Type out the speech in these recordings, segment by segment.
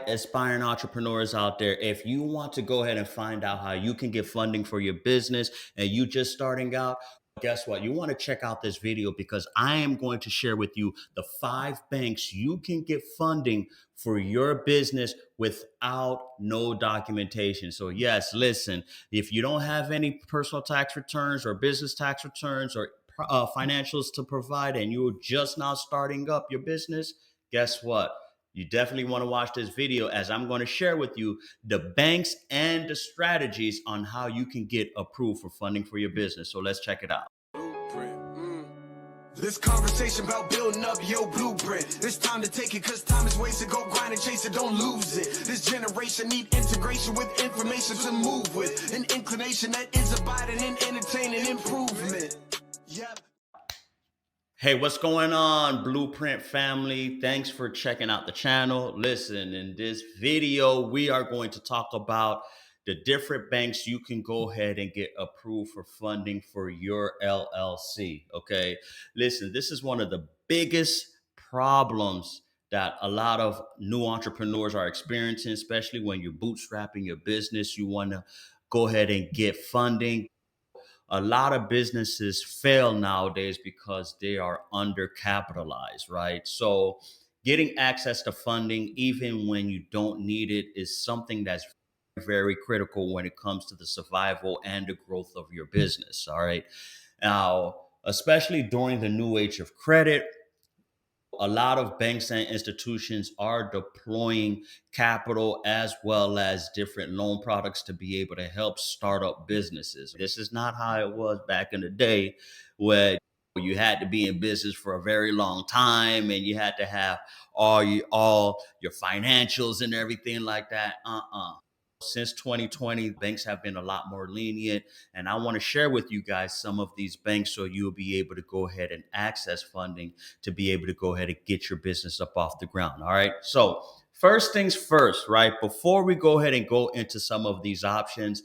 aspiring entrepreneurs out there, if you want to go ahead and find out how you can get funding for your business and you just starting out, guess what? You want to check out this video because I am going to share with you the 5 banks you can get funding for your business without no documentation. So yes, listen, if you don't have any personal tax returns or business tax returns or financials to provide and you're just now starting up your business, guess what? You definitely want to watch this video as I'm going to share with you the banks and the strategies on how you can get approved for funding for your business. So let's check it out. This conversation about building up your blueprint. It's time to take it cause time is wasted. Go grind and chase it, don't lose it. This generation need integration with information to move with. An inclination that is abiding in entertaining improvement. Yep. Hey, what's going on, Blueprint family? Thanks for checking out the channel. Listen, in this video, we are going to talk about the different banks you can go ahead and get approved for funding for your LLC. Okay. Listen, this is one of the biggest problems that a lot of new entrepreneurs are experiencing, especially when you're bootstrapping your business. You want to go ahead and get funding. A lot of businesses fail nowadays because they are undercapitalized, right? So getting access to funding, even when you don't need it, is something that's very critical when it comes to the survival and the growth of your business. All right. Now, especially during the new age of credit, a lot of banks and institutions are deploying capital as well as different loan products to be able to help start up businesses. This is not how it was back in the day where you had to be in business for a very long time and you had to have all your financials and everything like that. Since 2020, banks have been a lot more lenient. And I want to share with you guys some of these banks so you'll be able to go ahead and access funding to be able to go ahead and get your business up off the ground. All right. So, first things first, right? Before we go ahead and go into some of these options,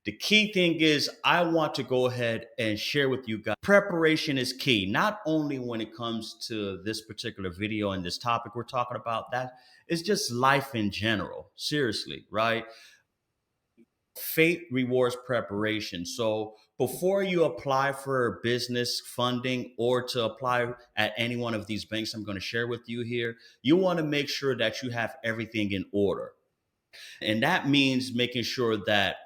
the key thing is I want to go ahead and share with you guys preparation is key, not only when it comes to this particular video and this topic we're talking about, that it's just life in general. Seriously, right? Fate rewards preparation. So before you apply for business funding or to apply at any one of these banks I'm going to share with you here, you want to make sure that you have everything in order. And that means making sure that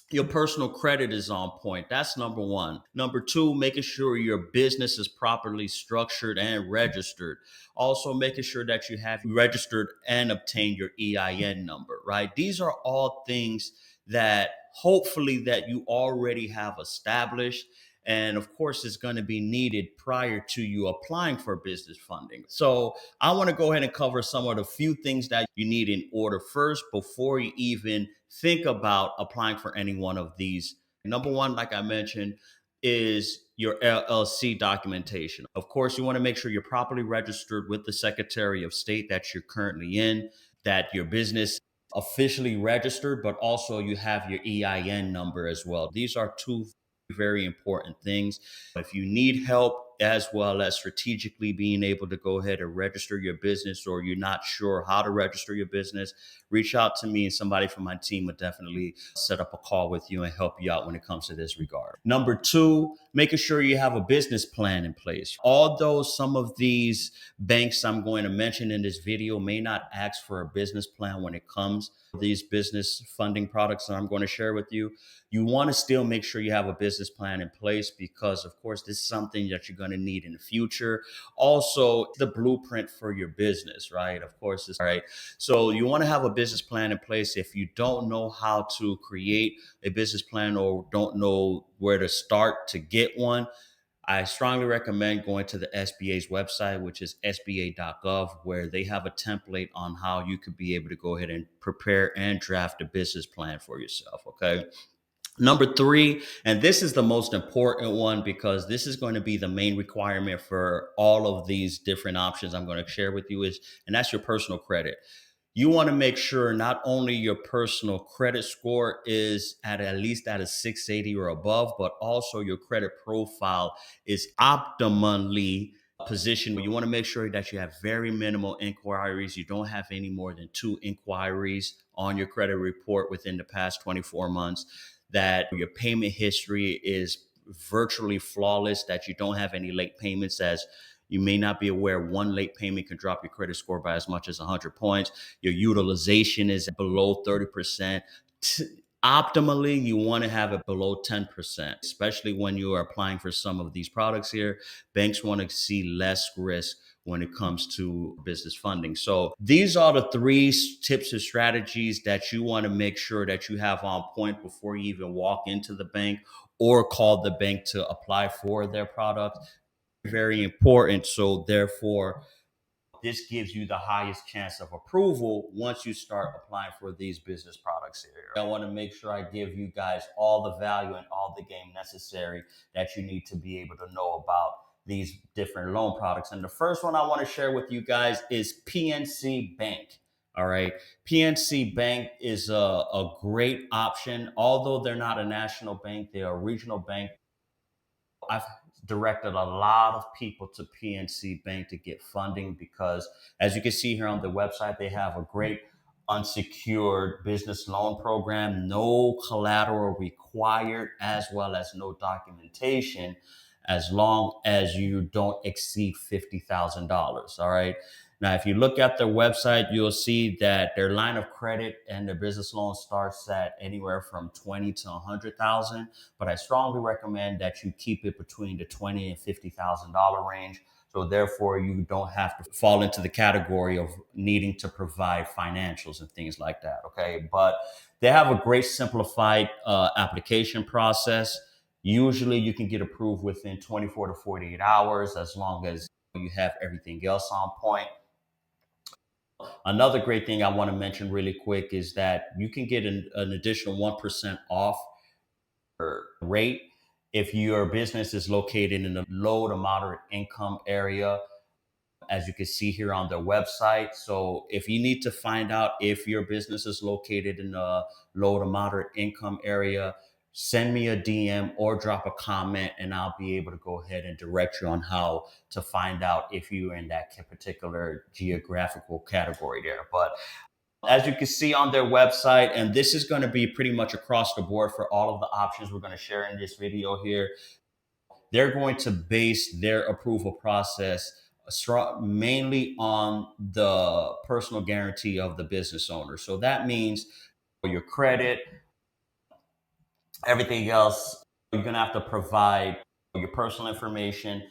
your personal credit is on point. That's number one. Number two, making sure your business is properly structured and registered. Also, making sure that you have registered and obtained your EIN number, right? These are all things that hopefully that you already have established. And of course, it's going to be needed prior to you applying for business funding. So I want to go ahead and cover some of the few things that you need in order first before you even think about applying for any one of these. Number one, like I mentioned, is your LLC documentation. Of course, you want to make sure you're properly registered with the Secretary of State that you're currently in, that your business officially registered, but also you have your EIN number as well. These are two very important things. If you need help, as well as strategically being able to go ahead and register your business, or you're not sure how to register your business, reach out to me and somebody from my team will definitely set up a call with you and help you out when it comes to this regard. Number two, making sure you have a business plan in place. Although some of these banks I'm going to mention in this video may not ask for a business plan when it comes to these business funding products that I'm going to share with you, you want to still make sure you have a business plan in place because, of course, this is something that you're going to need in the future. Also, the blueprint for your business, right? Of course, it's all right. So you want to have a business plan in place. If you don't know how to create a business plan or don't know where to start to get one, I strongly recommend going to the SBA's website, which is sba.gov, where they have a template on how you could be able to go ahead and prepare and draft a business plan for yourself. Okay. Number three, and this is the most important one because this is going to be the main requirement for all of these different options I'm going to share with you and that's your personal credit. You want to make sure not only your personal credit score is at least at a 680 or above, but also your credit profile is optimally position where you want to make sure that you have very minimal inquiries. You don't have any more than 2 inquiries on your credit report within the past 24 months, that your payment history is virtually flawless, that you don't have any late payments. As you may not be aware, one late payment can drop your credit score by as much as 100 points. Your utilization is below 30%. Optimally, you want to have it below 10%, especially when you are applying for some of these products here. Banks want to see less risk when it comes to business funding. So these are the three tips and strategies that you want to make sure that you have on point before you even walk into the bank or call the bank to apply for their product. Very important. So therefore, this gives you the highest chance of approval once you start applying for these business products here. I want to make sure I give you guys all the value and all the game necessary that you need to be able to know about these different loan products. And the first one I want to share with you guys is PNC Bank. All right. PNC Bank is a great option. Although they're not a national bank, they're a regional bank. I've directed a lot of people to PNC Bank to get funding because, as you can see here on the website, they have a great unsecured business loan program, no collateral required, as well as no documentation, as long as you don't exceed $50,000. All right. Now, if you look at their website, you'll see that their line of credit and their business loan starts at anywhere from 20 to 100,000. But I strongly recommend that you keep it between the 20 and $50,000 range. So therefore, you don't have to fall into the category of needing to provide financials and things like that. Okay, but they have a great simplified application process. Usually, you can get approved within 24 to 48 hours as long as you have everything else on point. Another great thing I want to mention really quick is that you can get an additional 1% off rate if your business is located in a low to moderate income area, as you can see here on their website. So if you need to find out if your business is located in a low to moderate income area, send me a DM or drop a comment, and I'll be able to go ahead and direct you on how to find out if you're in that particular geographical category there. But as you can see on their website, and this is going to be pretty much across the board for all of the options we're going to share in this video here, they're going to base their approval process mainly on the personal guarantee of the business owner. So that means your credit, everything else, you're going to have to provide your personal information,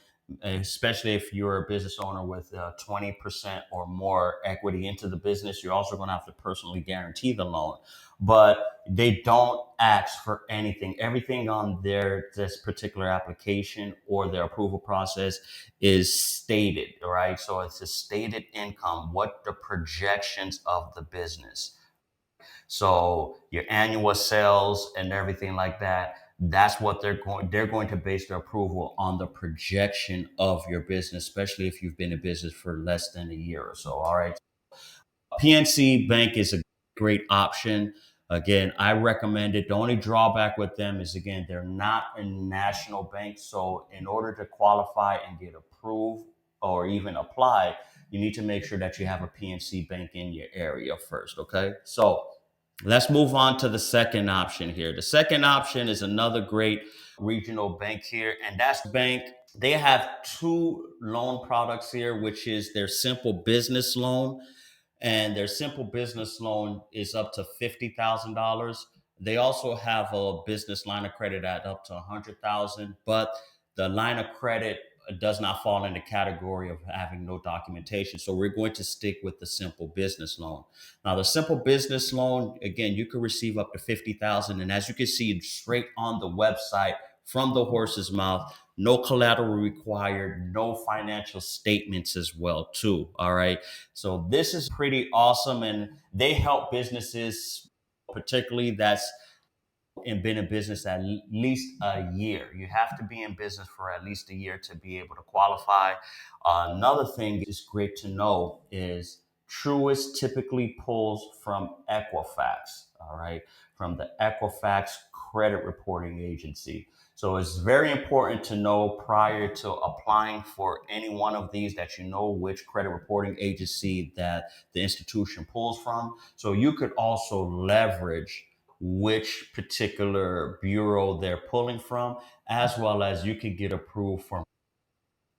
especially if you're a business owner with 20% or more equity into the business. You're also going to have to personally guarantee the loan. But they don't ask for anything. Everything on this particular application or their approval process is stated, right? So it's a stated income, what the projections of the business. So your annual sales and everything like that, that's what they're going to base their approval on, the projection of your business, especially if you've been in business for less than a year or so. All right. PNC Bank is a great option. Again, I recommend it. The only drawback with them is, again, they're not a national bank. So in order to qualify and get approved or even apply, you need to make sure that you have a PNC Bank in your area first. Okay. So let's move on to the second option here. The second option is another great regional bank here, and that's bank. They have two loan products here, which is their simple business loan, and their simple business loan is up to $50,000. They also have a business line of credit at up to 100,000, but the line of credit does not fall in the category of having no documentation. So we're going to stick with the simple business loan. Now, the simple business loan, again, you can receive up to 50,000, and as you can see straight on the website from the horse's mouth, no collateral required, no financial statements as well, too. All right. So this is pretty awesome, and they help businesses, particularly that's been in business at least a year. You have to be in business for at least a year to be able to qualify. Another thing is great to know is Truist typically pulls from Equifax, all right, from the Equifax credit reporting agency. So it's very important to know prior to applying for any one of these that you know which credit reporting agency that the institution pulls from. So you could also leverage which particular bureau they're pulling from, as well as you could get approved from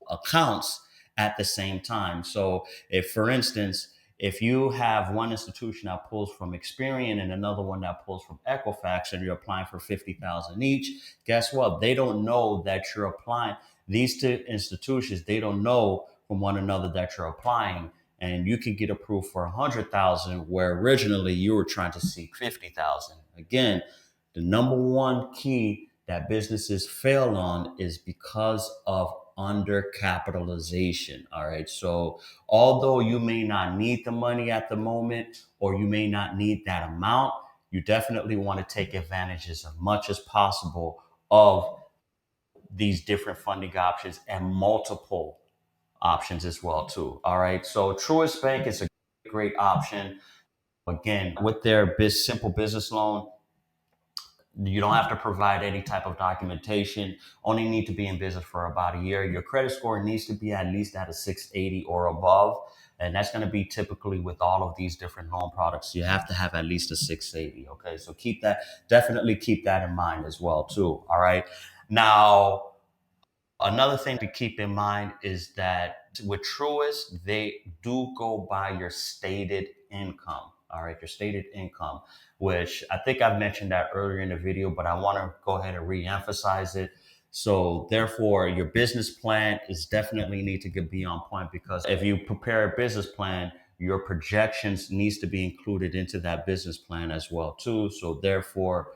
accounts at the same time. So, if for instance, if you have one institution that pulls from Experian and another one that pulls from Equifax, and you're applying for 50,000 each, guess what? They don't know that you're applying. These two institutions, they don't know from one another that you're applying, and you can get approved for 100,000 where originally you were trying to seek 50,000. Again, the number one key that businesses fail on is because of undercapitalization. All right. So, although you may not need the money at the moment, or you may not need that amount, you definitely want to take advantage as much as possible of these different funding options and multiple options as well too. All right. So Truist Bank is a great option. Again, with their simple business loan, you don't have to provide any type of documentation. Only need to be in business for about a year. Your credit score needs to be at least at a 680 or above. And that's going to be typically with all of these different loan products. You have to have at least a 680. Okay. So definitely keep that in mind as well, too. All right. Now, another thing to keep in mind is that with Truist, they do go by your stated income. All right, your stated income, which I think I've mentioned that earlier in the video, but I want to go ahead and re-emphasize it. So therefore, your business plan is definitely need to be on point, because if you prepare a business plan, your projections needs to be included into that business plan as well too. So therefore,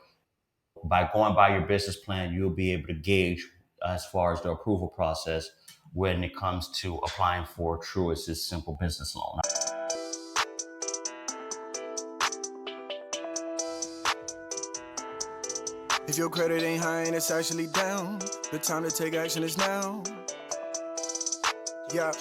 by going by your business plan, you'll be able to gauge as far as the approval process when it comes to applying for Truist's simple business loan. If your credit ain't high and it's actually down, the time to take action is now. Yeah.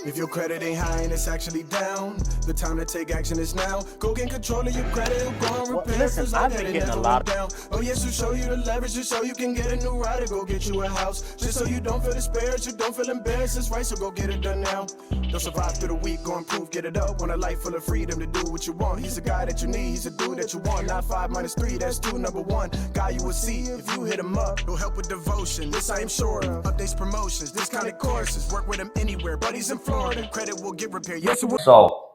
If your credit ain't high and it's actually down, the time to take action is now. Go get control of your credit, go and repair. Listen, I've been getting a lot down. Oh yes, we show you the leverage, just so you can get a new rider. Go get you a house, just so you don't feel disparaged, you don't feel embarrassed. It's right, so go get it done now. Don't survive through the week, go improve, get it up. Want a life full of freedom to do what you want. He's a guy that you need, he's a dude that you want. Not 5 minus 3, that's 2, number 1. Guy you will see if you hit him up. He'll help with devotion, this I am sure of. Updates, promotions, this kind of courses. Work with him anywhere, buddies in Florida. Credit will get repaired. Yes, it will. So,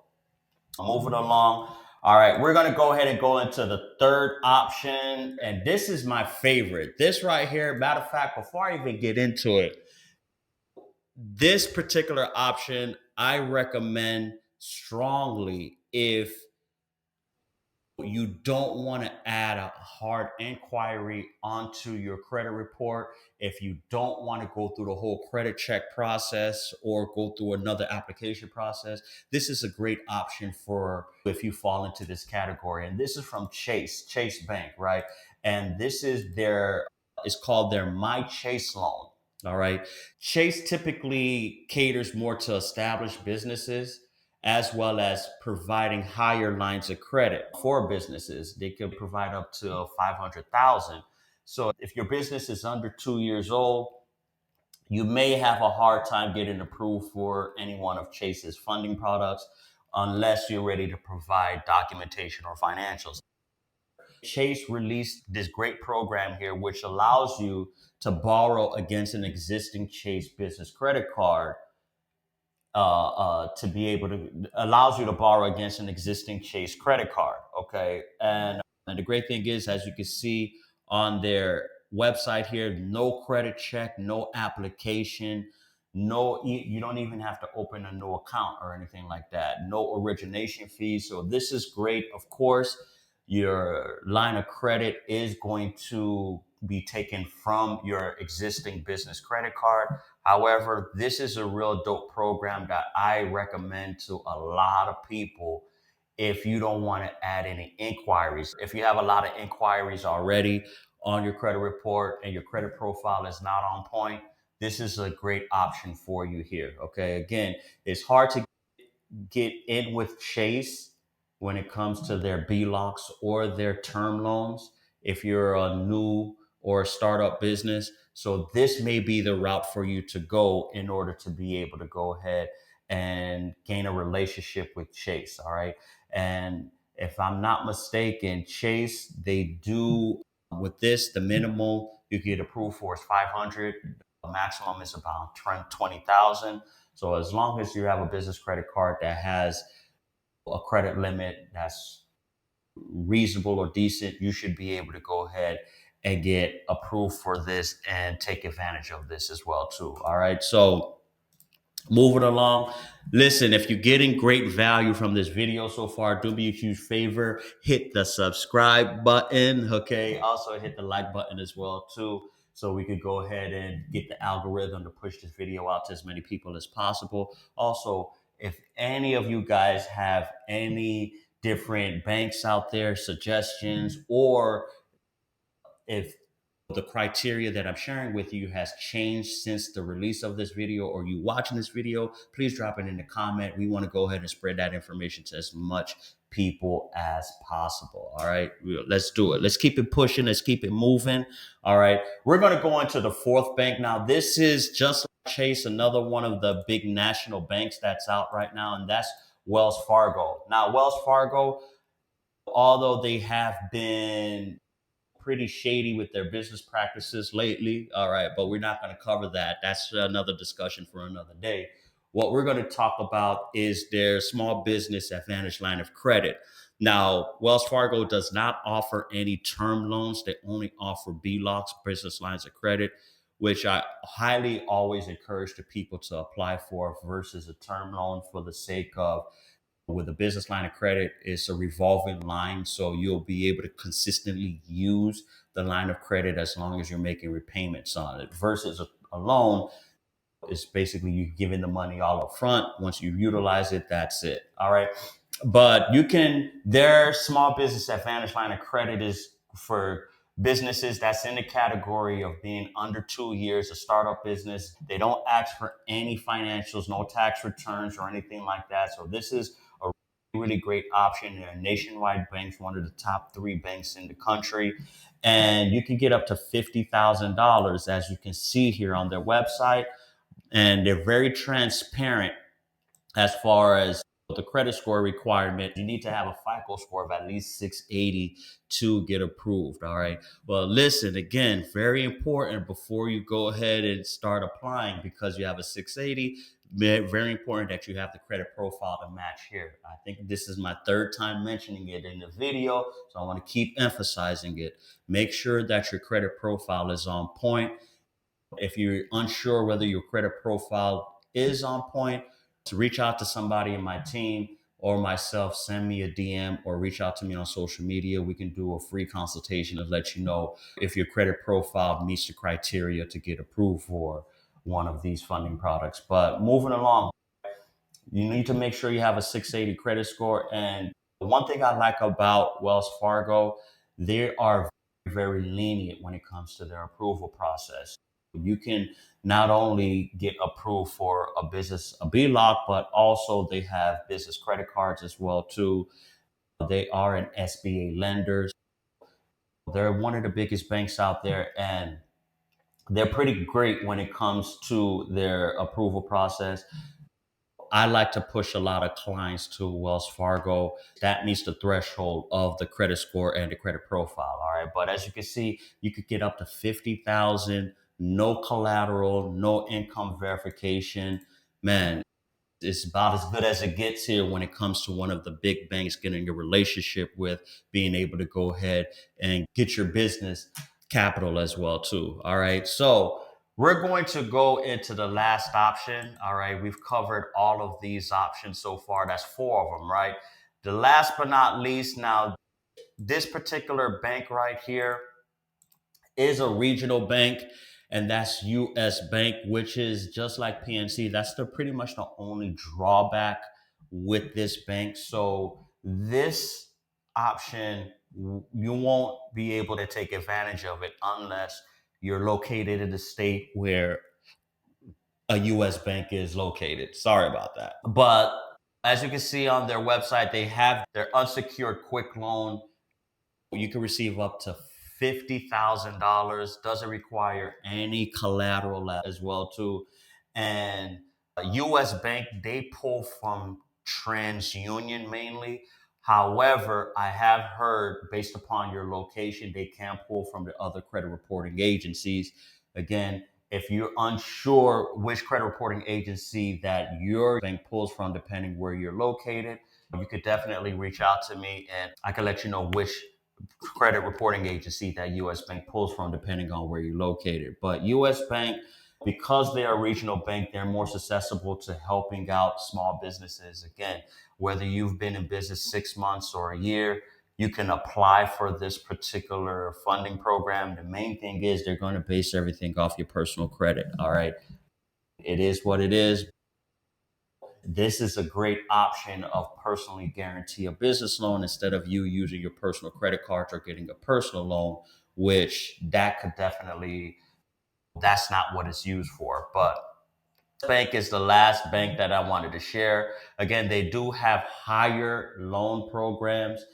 moving along. All right, we're going to go ahead and go into the third option. And this is my favorite. This right here, matter of fact, before I even get into it, this particular option I recommend strongly if you don't want to add a hard inquiry onto your credit report, if you don't want to go through the whole credit check process or go through another application process. This is a great option for if you fall into this category. And this is from Chase Bank, right? And this is it's called their My Chase loan. All right. Chase typically caters more to established businesses, as well as providing higher lines of credit for businesses. They can provide up to 500,000. So if your business is under 2 years old, you may have a hard time getting approved for any one of Chase's funding products unless you're ready to provide documentation or financials. Chase released this great program here, which allows you to borrow against an existing Chase business credit card, to be able to allows you to borrow against an existing Chase credit card. Okay, and the great thing is, as you can see on their website here, no credit check, no application, you don't even have to open a new account or anything like that. No origination fees. So this is great. Of course, your line of credit is going to be taken from your existing business credit card. However, this is a real dope program that I recommend to a lot of people if you don't want to add any inquiries. If you have a lot of inquiries already on your credit report and your credit profile is not on point, this is a great option for you here. Okay. Again, it's hard to get in with Chase when it comes to their B-locks or their term loans if you're a new or a startup business. So this may be the route for you to go in order to be able to go ahead and gain a relationship with Chase. All right. And if I'm not mistaken, Chase, they do with this, the minimal you get approved for is 500. The maximum is about 20,000. So as long as you have a business credit card that has a credit limit that's reasonable or decent, you should be able to go ahead and get approved for this and take advantage of this as well too. All right. So moving along. Listen, if you're getting great value from this video so far, do me a huge favor, hit the subscribe button, okay? Also hit the like button as well too, so we could go ahead and get the algorithm to push this video out to as many people as possible. Also, if any of you guys have any different banks out there, suggestions, or if the criteria that I'm sharing with you has changed since the release of this video, or you watching this video, please drop it in the comment. We want to go ahead and spread that information to as much people as possible. All right, let's do it. Let's keep it pushing. Let's keep it moving. All right, we're going to go into the fourth bank now. This is just like Chase, another one of the big national banks that's out right now, and that's Wells Fargo. Now, Wells Fargo, although they have been pretty shady with their business practices lately. All right, but we're not going to cover that. That's another discussion for another day. What we're going to talk about is their small business advantage line of credit. Now, Wells Fargo does not offer any term loans. They only offer B-locks, business lines of credit, which I highly always encourage the people to apply for versus a term loan for the sake of with a business line of credit, it's a revolving line. So you'll be able to consistently use the line of credit as long as you're making repayments on it versus a loan. It's basically you giving the money all up front. Once you utilize it, that's it. All right. But you can, their small business advantage line of credit is for businesses that's in the category of being under 2 years, a startup business. They don't ask for any financials, no tax returns or anything like that. So this is a really great option. They're a nationwide banks, one of the top three banks in the country. And you can get up to $50,000, as you can see here on their website. And they're very transparent as far as the credit score requirement. You need to have a FICO score of at least 680 to get approved. All right. Well, listen, again, very important before you go ahead and start applying, because you have a 680. Very important that you have the credit profile to match here. I think this is my third time mentioning it in the video, so I want to keep emphasizing it. Make sure that your credit profile is on point. If you're unsure whether your credit profile is on point, to reach out to somebody in my team or myself, send me a DM or reach out to me on social media. We can do a free consultation to let you know if your credit profile meets the criteria to get approved for one of these funding products. But moving along, you need to make sure you have a 680 credit score. And one thing I like about Wells Fargo, they are very lenient when it comes to their approval process. You can not only get approved for a business, a B-lock, but also they have business credit cards as well too. They are an SBA lender. They're one of the biggest banks out there, and they're pretty great when it comes to their approval process. I like to push a lot of clients to Wells Fargo. That meets the threshold of the credit score and the credit profile. All right. But as you can see, you could get up to 50,000, no collateral, no income verification. Man, it's about as good as it gets here when it comes to one of the big banks getting a relationship with, being able to go ahead and get your business capital as well too. All right. So we're going to go into the last option. All right. We've covered all of these options so far. That's four of them, right? The last but not least, now this particular bank right here is a regional bank, and that's US Bank, which is just like PNC. That's the pretty much the only drawback with this bank. So this option, you won't be able to take advantage of it unless you're located in the state where a US bank is located. Sorry about that. But As you can see on their website, they have their unsecured quick loan. You can receive up to $50,000. Doesn't require any collateral as well too. And U.S. Bank, they pull from TransUnion mainly. However, I have heard based upon your location, they can pull from the other credit reporting agencies. Again, if you're unsure which credit reporting agency that your bank pulls from, depending where you're located, you could definitely reach out to me and I can let you know which credit reporting agency that US Bank pulls from, depending on where you're located. But US Bank, because they are a regional bank, they're more susceptible to helping out small businesses. Again, whether you've been in business 6 months or a year, you can apply for this particular funding program. The main thing is they're going to base everything off your personal credit. All right. It is what it is. This is a great option of personally guarantee a business loan instead of you using your personal credit cards or getting a personal loan, which that could definitely, that's not what it's used for. But bank is the last bank that I wanted to share. Again, they do have higher loan programs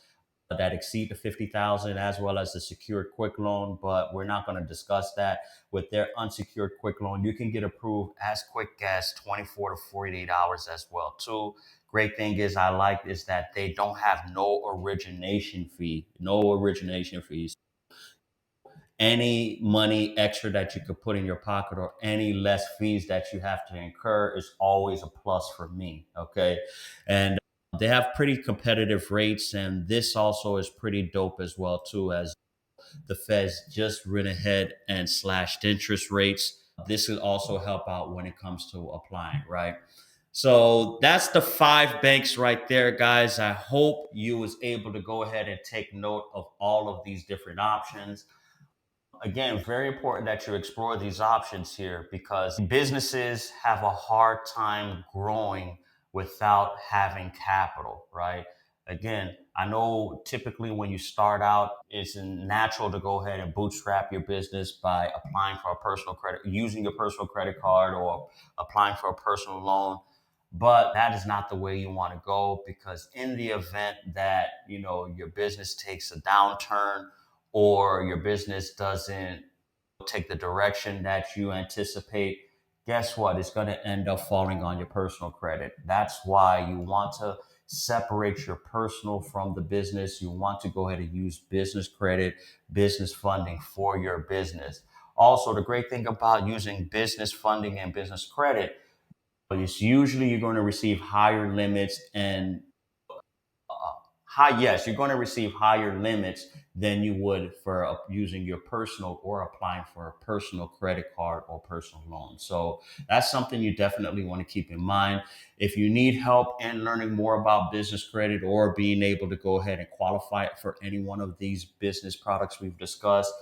that exceed the 50,000 as well as the secured quick loan, but we're not going to discuss that. With their unsecured quick loan, you can get approved as quick as 24 to 48 hours as well too. Great thing is I like is that they don't have no origination fees. Any money extra that you could put in your pocket or any less fees that you have to incur is always a plus for me. Okay. And they have pretty competitive rates. And this also is pretty dope as well, too, as the Feds just went ahead and slashed interest rates. This will also help out when it comes to applying, right? So that's the 5 banks right there, guys. I hope you was able to go ahead and take note of all of these different options. Again, very important that you explore these options here because businesses have a hard time growing without having capital, right? Again, I know typically when you start out, it's natural to go ahead and bootstrap your business by applying for a personal credit, using your personal credit card or applying for a personal loan. But that is not the way you want to go because in the event that, your business takes a downturn or your business doesn't take the direction that you anticipate, guess what? It's going to end up falling on your personal credit. That's why you want to separate your personal from the business. You want to go ahead and use business credit, business funding for your business. Also, the great thing about using business funding and business credit is usually you're going to receive higher limits and yes, you're going to receive higher limits than you would for using your personal or applying for a personal credit card or personal loan. So that's something you definitely want to keep in mind. If you need help in learning more about business credit or being able to go ahead and qualify for any one of these business products we've discussed,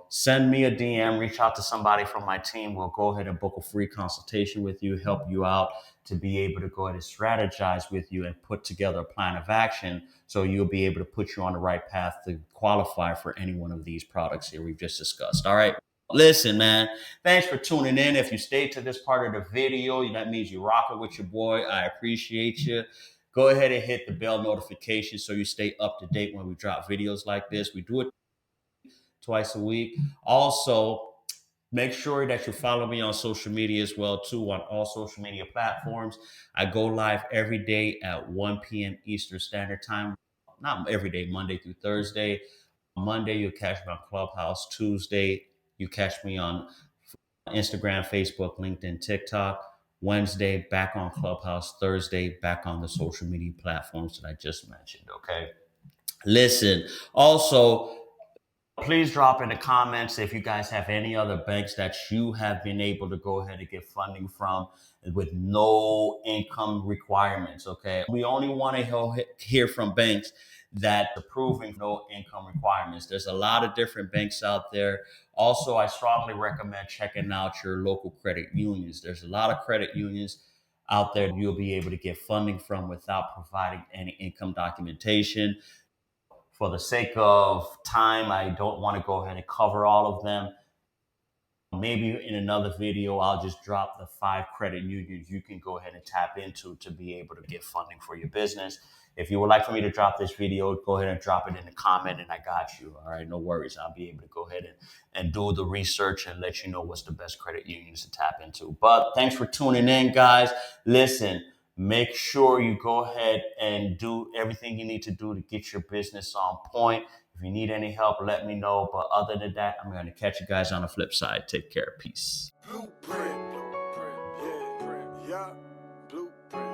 send me a DM, reach out to somebody from my team. We'll go ahead and book a free consultation with you, help you out to be able to go ahead and strategize with you and put together a plan of action so you'll be able to put you on the right path to qualify for any one of these products here we've just discussed. All right. Listen, man, thanks for tuning in. If you stayed to this part of the video, that means you're rocking with your boy. I appreciate you. Go ahead and hit the bell notification so you stay up to date when we drop videos like this. We do it twice a week. Also, make sure that you follow me on social media as well too, on all social media platforms. I go live every day at 1 p.m. Eastern Standard Time. Not every day, Monday through Thursday. Monday, you'll catch me on Clubhouse. Tuesday, you catch me on Instagram, Facebook, LinkedIn, TikTok. Wednesday, back on Clubhouse. Thursday, back on the social media platforms that I just mentioned. Okay. Listen, also, please drop in the comments if you guys have any other banks that you have been able to go ahead and get funding from with no income requirements. Okay. We only want to hear from banks that are proving no income requirements. There's a lot of different banks out there. Also, I strongly recommend checking out your local credit unions. There's a lot of credit unions out there you'll be able to get funding from without providing any income documentation. For the sake of time, I don't want to go ahead and cover all of them. Maybe in another video, I'll just drop the 5 credit unions you can go ahead and tap into to be able to get funding for your business. If you would like for me to drop this video, go ahead and drop it in the comment and I got you. All right, no worries. I'll be able to go ahead and do the research and let you know what's the best credit unions to tap into. But thanks for tuning in, guys. Listen, make sure you go ahead and do everything you need to do to get your business on point. If you need any help, let me know. But other than that, I'm going to catch you guys on the flip side. Take care. Peace. Blueprint, yeah. Blueprint.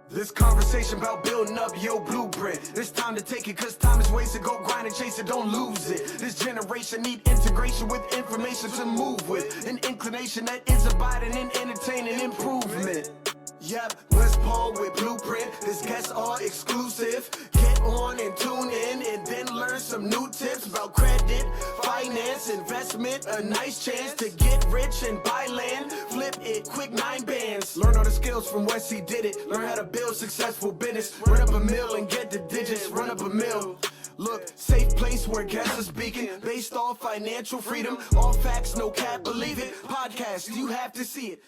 This conversation about building up your blueprint. It's time to take it, cause time is wasted. Go grind and chase it, don't lose it. This generation need integration with information to move with. An inclination that is abiding in entertaining improvement. Yep, West Paul with Blueprint. This guests are exclusive. Get on and tune in and then learn some new tips about credit, finance, investment. A nice chance to get rich and buy land. Flip it, quick 9 bands. Learn all the skills from Wes, he did it. Learn how to build successful business. Run up a mill and get the digits. Run up a mill. Look, safe place where guests are speaking. Based off financial freedom. All facts, no cap, believe it. Podcast, you have to see it.